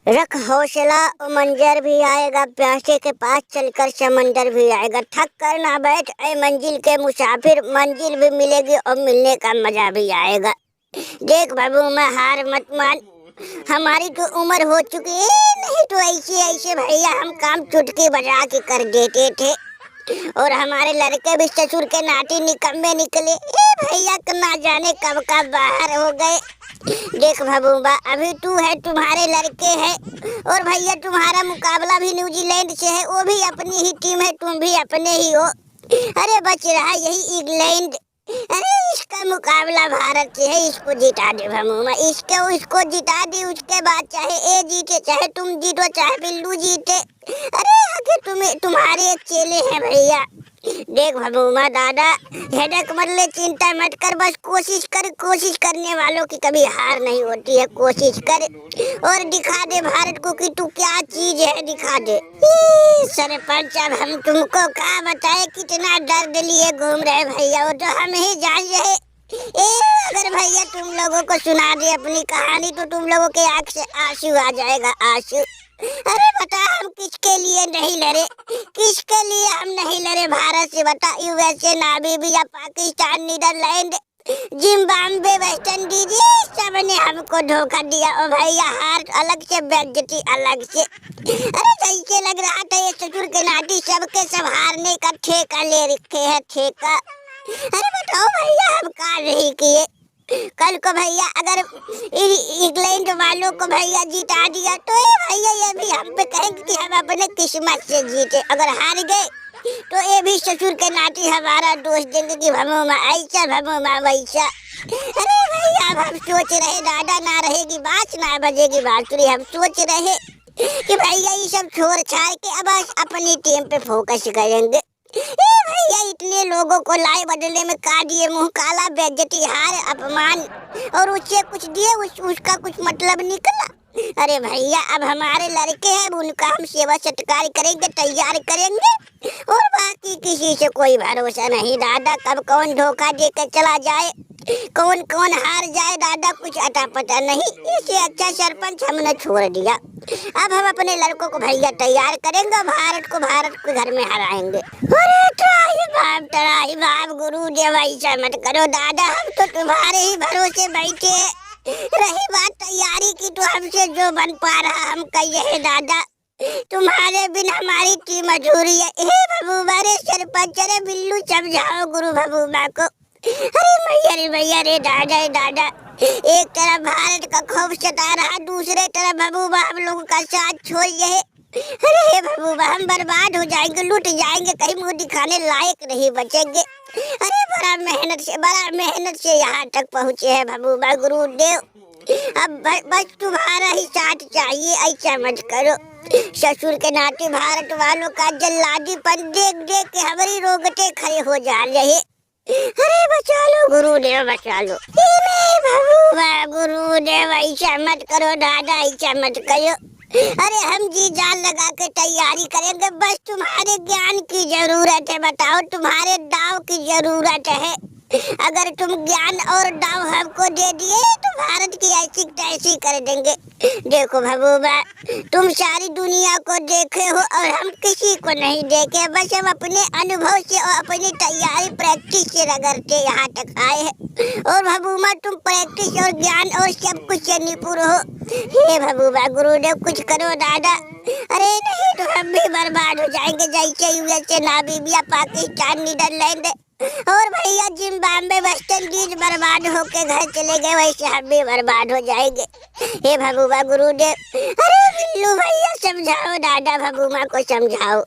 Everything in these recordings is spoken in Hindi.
रख हौसला मंजर भी आएगा, प्यासे के पास चलकर समंदर भी आएगा। थक कर ना बैठ ऐ मंजिल के मुसाफिर, मंजिल भी मिलेगी और मिलने का मजा भी आएगा। देख बाबू मैं हार मत मान, हमारी तो उम्र हो चुकी है, नहीं तो ऐसे ऐसे भैया हम काम चुटकी बजा के कर देते थे। और हमारे लड़के भी ससुर के नाती निकम्मे निकले, ए भैया ना जाने कब का बाहर हो गए। देख महबूबा अभी तू है, तुम्हारे लड़के हैं और भैया तुम्हारा मुकाबला भी न्यूजीलैंड से है, वो भी अपनी ही टीम है, तुम भी अपने ही हो। अरे बच रहा यही इंग्लैंड, अरे इसका मुकाबला भारत से है, इसको जिता दे महबूबा, इसको जिता दे। उसके बाद चाहे ए जीते, चाहे तुम जीतो, चाहे बिल्लू जीते, अरे आगे तुम्हारे एक चेले हैं भैया। देख महबूबा दादा हेडक मत ले, चिंता मत कर, बस कोशिश कर, कोशिश करने वालों की कभी हार नहीं होती है। कोशिश कर और दिखा दे भारत को कि तू क्या चीज है, दिखा दे। सरपंच अब हम तुमको क्या बताए, कितना दर्द लिए घूम रहे भैया, वो तो हम ही जान रहे। अगर भैया तुम लोगों को सुना दे अपनी कहानी तो तुम लोगों के आँख से आंसू आ जाएगा, आंसू। अरे बता हम किसके लिए नहीं लड़े, किसके लिए हम नहीं लड़े भारत से, बता। USA, Namibia, Pakistan, Netherland, Zimbabwe, West Indies, सबने हमको धोखा दिया। और भैया हार अलग से, बेइज्जती अलग से। अरे जैसे लग रहा था ये ससुर के नाती सबके सब हारने का ठेका ले रखे है, ठेका। अरे बताओ भैया हम क्या नहीं किए। कल को भैया अगर इंग्लैंड वालों को भैया जिता दिया तो ये भैया ये भी हम पे कहेंगे कि हम अपने किस्मत से जीते। अगर हार गए तो ये भी ससुर के नाती हमारा दोस्त देंगे कि भमोमा ऐसा, भमोमा वैसा। अरे भैया अब हम सोच रहे दादा ना रहेगी बात, ना बजेगी बांसुरी, हम सोच रहे कि भैया ये सब छोड़ छाड़ के अब अपनी टीम पे फोकस करेंगे। भैया इतने लोगों को लाए, बदले में का दिए, मुंह काला, बेइज्जती, हार, अपमान, और उससे कुछ दिए, उसका कुछ मतलब निकला। अरे भैया अब हमारे लड़के हैं, उनका हम सेवा सत्कार करेंगे, तैयार करेंगे, और बाकी किसी से कोई भरोसा नहीं दादा, कब कौन धोखा देकर चला जाए, कौन कौन हार जाए दादा, कुछ अता पता नहीं। इससे अच्छा सरपंच हमने छोड़ दिया। अब हम अपने लड़कों को भैया तैयार करेंगे, भारत को घर में हराएंगे। अरे तराही बाप गुरुदेव ऐसा मत करो दादा, हम तो तुम्हारे ही भरोसे बैठे। रही बात तैयारी की तो हमसे जो बन पा रहा हम कहिए है दादा, तुम्हारे बिन हमारी टीम अधूरी है। भबूबा रे सरपंच रे बिल्लू समझाओ गुरु भबूबा को। अरे भैया रे दादा, एक तरफ भारत का खौफ सता रहा, दूसरे तरफ भबूबा हम लोगों का साथ छोड़ रहे। अरे भबूबा हम बर्बाद हो जाएंगे, लुट जाएंगे, कहीं मुंह दिखाने लायक नहीं बचेंगे। अरे बड़ा मेहनत से यहाँ तक पहुँचे हैं भबूबा गुरुदेव, अब बस तुम्हारा ही साथ चाहिए, ऐसा मत करो। ससुर के नाते भारत वालों का जल्लादीपन देख देख के हमारी रोगटे खड़े हो जा रहे। अरे बचा लो गुरुदेव, बचा लो। भगवान गुरुदेव ऐसा मत करो दादा, ऐसा मत करो। अरे हम जी जान लगा के तैयारी करेंगे, बस तुम्हारे ज्ञान की जरूरत है। बताओ तुम्हारे दाव की जरूरत है। अगर तुम ज्ञान और दाव हमको दे दिए तो भारत की ऐसी तैसी कर देंगे। देखो भबूबा तुम सारी दुनिया को देखे हो और हम किसी को नहीं देखे, बस हम अपने अनुभव से और अपनी तैयारी प्रैक्टिस से रगड़ते यहाँ तक आए हैं। और भबूबा तुम प्रैक्टिस और ज्ञान और सब कुछ से निपुण हो। हे भबूबा गुरुदेव कुछ करो दादा, अरे नहीं तो हम भी बर्बाद हो जाएंगे, जैसे यूएसए, नामीबिया, पाकिस्तान, नीदरलैंड और भैया जिम्बाब्वे, वेस्ट इंडीज बर्बाद होके घर चले गए, वैसे हम भी बर्बाद हो जाएंगे। हे भगुबा गुरुदेव, अरे बिल्लू भैया समझाओ दादा, भगुमा को समझाओ।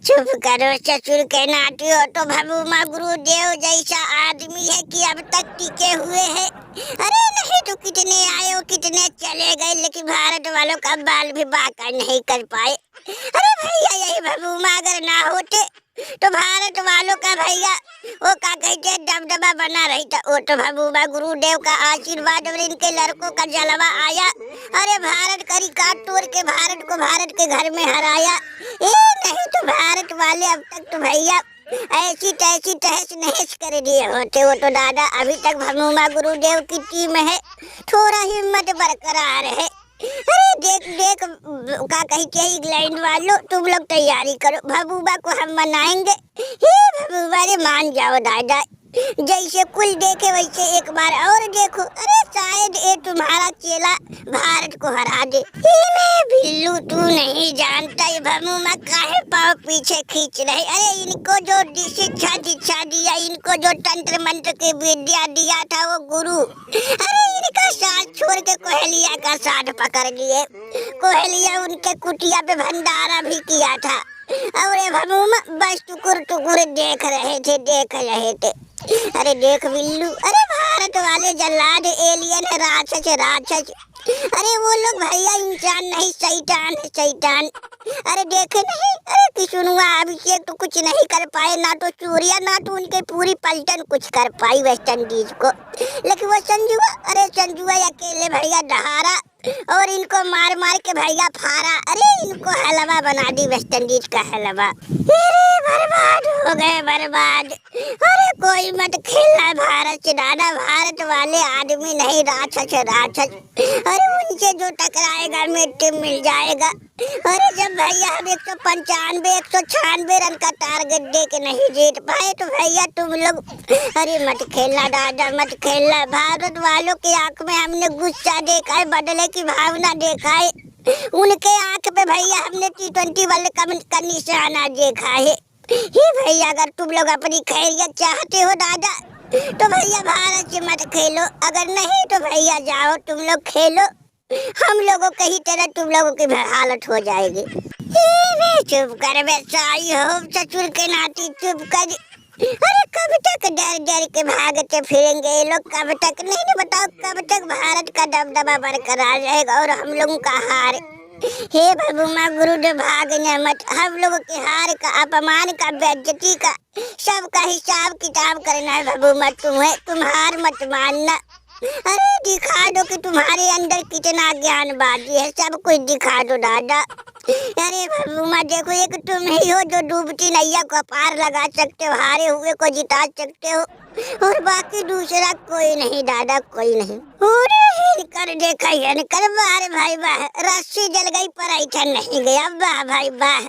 चुप करो, ससुर के नाती हो तो भगुमा गुरुदेव जैसा आदमी है कि अब तक टिके हुए है। अरे नहीं तो कितने आए हो, कितने चले गए, लेकिन भारत वालों का बाल भी बाका नहीं कर पाए। अरे भैया यही भगुमा अगर ना होते तो भारत वालों का भैया वो क्या कहते दबदबा बना रही था। वो तो भगुबा गुरुदेव का आशीर्वाद और इनके लड़कों का जलवा आया। अरे भारत का रिकॉर्ड तोड़ के भारत को भारत के घर में हराया। नहीं तो भारत वाले अब तक तो भैया ऐसी तैसी तहस नहस कर दिए होते। वो तो दादा अभी तक भगुबा गुरुदेव की टीम है, थोड़ा हिम्मत बरकरार है। अरे देख का कही के इंग्लैंड वालों, तुम लोग तैयारी करो, भबूबा को हम मनाएंगे। हे भबूबा रे मान जाओ दादा, जैसे कुल देखे वैसे एक बार और देखो। अरे शायद ये तुम्हारा चेला भारत को हरा दे। बिल्लू तू नहीं जानता ये भबूबा काहे पाँव पीछे खींच रहे। अरे इनको जो शिक्षा दीक्षा दिया, इनको जो तंत्र मंत्र की विद्या दिया था वो गुरु, अरे इनका साथ छोड़ के कोहलिया का साथ पकड़ लिए। कोहलिया उनके कुटिया पे भंडारा भी किया था और ये भबूबा बस टुकुर टुकुर देख रहे थे। अरे देख बिल्लू, अरे भारत वाले जल्लाद एलियन है, राक्षस। अरे वो लोग भैया इंसान नहीं, शैतान। अरे देखे नहीं, अरे किशुनुआ अभिषेक तो कुछ नहीं कर पाए, ना तो सूर्या ना तो उनके पूरी पलटन कुछ कर पाई वेस्ट इंडीज को। लेकिन वो संजुआ अकेले भैया दहारा और इनको मार मार के भैया फारा। अरे इनको हलवा बना दी, वेस्ट इंडीज का हलवा। बर्बाद हो गए, बर्बाद। अरे कोई मत खेलना भारत से दादा, भारत वाले आदमी नहीं, राक्षस। अरे उनसे जो टकराएगा मिट्टी मिल जाएगा। अरे जब भैया हम 195 196 रन का टारगेट दे के नहीं जीत पाए तो भैया तुम लोग, अरे मत खेलना दादा, मत खेलना। भारत वालों की आंख में हमने गुस्सा देखा है, बदले की भावना देखा है। उनके आंख पे भैया हमने T20 वर्ल्ड कप का निशाना देखा है। ही भैया अगर तुम लोग अपनी खैरियत चाहते हो दादा तो भैया भारत से मत खेलो, अगर नहीं तो भैया जाओ तुम लोग खेलो, हम लोगों के ही तरह तुम लोगों की हालत हो जाएगी। चुप कर बेचाई हो ससुर के नाती, चुप कर। अरे कब तक डर के भागते फिरेंगे ये लोग, कब तक नहीं बताओ, कब तक भारत का दबदबा बरकरार रहेगा और हम लोगों का हार। हे भबूबा गुरुदेव भागने मत, हम लोगों के हार का, अपमान का, बेइज्जती का सबका हिसाब किताब करना है भबूबा तुम्हें, तुम हार मत मानना। अरे दिखा दो कि तुम्हारे अंदर कितना ज्ञानबाजी है, सब कुछ दिखा दो दादा। अरे भबूबा देखो, एक तुम ही हो जो डूबती नैया को पार लगा सकते हो, हारे हुए को जिता सकते हो और बाकी दूसरा कोई नहीं दादा, कोई नहीं। कर देखा कर बाहर भाई वाह, रस्सी जल गई पर ऐसा नहीं गया, वाह भाई वाह।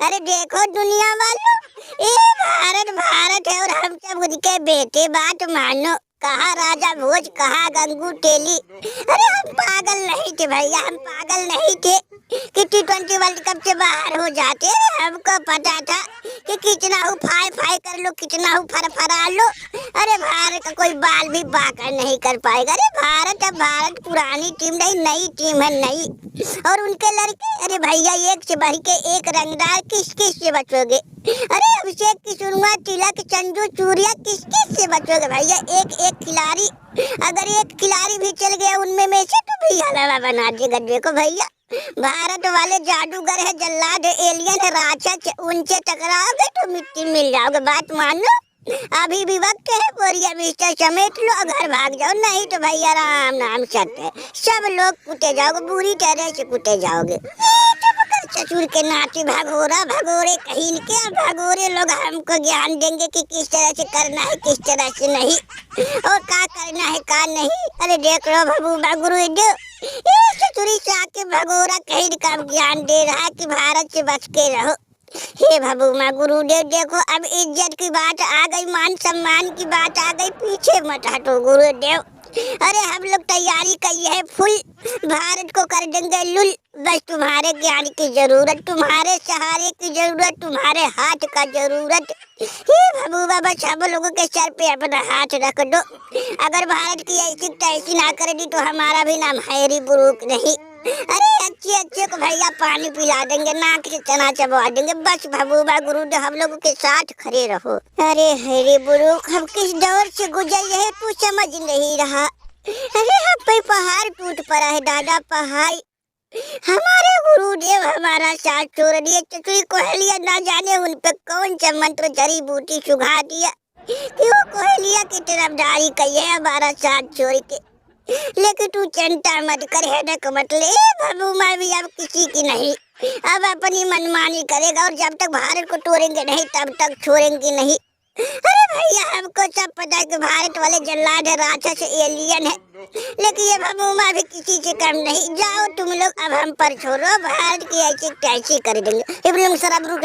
अरे देखो दुनिया वालों, ये भारत है और हम सब उनके बेटे, बात मानो। कहा राजा भोज, कहा गंगू तेली। अरे हम पागल नहीं थे भैया, हम पागल नहीं थे कि T20 वर्ल्ड कप से बाहर हो जाते। हमको पता था कि कितना हो फाय कर लो, कितना हो फरफरा लो, अरे भारत का कोई बाल भी बाका नहीं कर पाएगा। अरे भारत पुरानी टीम नहीं, नई टीम है, नई। और उनके लड़के, अरे भैया एक से बढ़ के एक रंगदार, किस से बचोगे? अरे अभिषेक की शुरुआत, तिलक, संजू, सूर्या, किस से बचोगे भैया? एक खिलाड़ी, अगर एक खिलाड़ी भी चल गया उनमें में से तो भी हलवा बना देगा। देखो भैया भारत वाले जादूगर है, जल्लाद एलियन है, राक्षस, उनसे टकराओगे तो मिट्टी मिल जाओगे, बात मान लो। अभी भी वक्त है, बोरिया बिस्तर समेट लो और घर भाग जाओ, नहीं तो भैया राम नाम सत्य है, सब लोग कूटे जाओगे, बुरी तरह से कूटे जाओगे। ससुर के नाती भगोरे कहीं के, भगोरे लोग हमको ज्ञान देंगे कि किस तरह से करना है, किस तरह से नहीं, और क्या करना है क्या नहीं। अरे देख लो भबूबा गुरुदेव, ससुरी से आके भगोरा कहीं का ज्ञान दे रहा है कि भारत से बच के रहो। हे भबूबा गुरुदेव देखो, अब इज्जत की बात आ गई, मान सम्मान की बात आ गई, पीछे मत हटो गुरुदेव। अरे हम लोग तैयारी करी है फुल, भारत को कर देंगे लुल, बस तुम्हारे ज्ञान की जरूरत, तुम्हारे सहारे की जरूरत, तुम्हारे हाथ का जरूरत। हे भबूबा बस हम लोगों के सर पे अपना हाथ रख दो, अगर भारत की ऐसी तैसी ना कर दी तो हमारा भी नाम हैरी बुरूक नहीं। अरे अच्छे को भैया पानी पिला देंगे, नाक से चना चबवा देंगे, बस भबूबा गुरुदेव हम लोगों के साथ खड़े रहो। अरे हैरी बुरूक हम किस दौर से गुजर रहे तू समझ नहीं रहा। अरे हम पे पहाड़ टूट पड़ा है दादा, पहाड़। हमारे गुरुदेव हमारा साथ छोड़ दिए, चतुरी कोहलिया ना जाने उन पे कौन सा मंत्र जड़ी बूटी सुखा दिया कि वो कोहलिया की तरफदारी कही है हमारा साथ छोड़ के। लेकिन तू चिंता मत कर, हेडक मत ले, भबूबा भी अब किसी की नहीं, अब अपनी मनमानी करेगा और जब तक भारत को तोड़ेंगे नहीं तब तक छोड़ेंगे नहीं। अरे भैया हमको सब पता है कि भारत वाले जल्लाद है, राक्षस एलियन है, लेकिन ये भमूमा भी किसी से कम नहीं। जाओ तुम लोग, अब हम पर छोड़ो, भारत की ऐसी तैसी कर देंगे। इब्राहिम सर अब रुक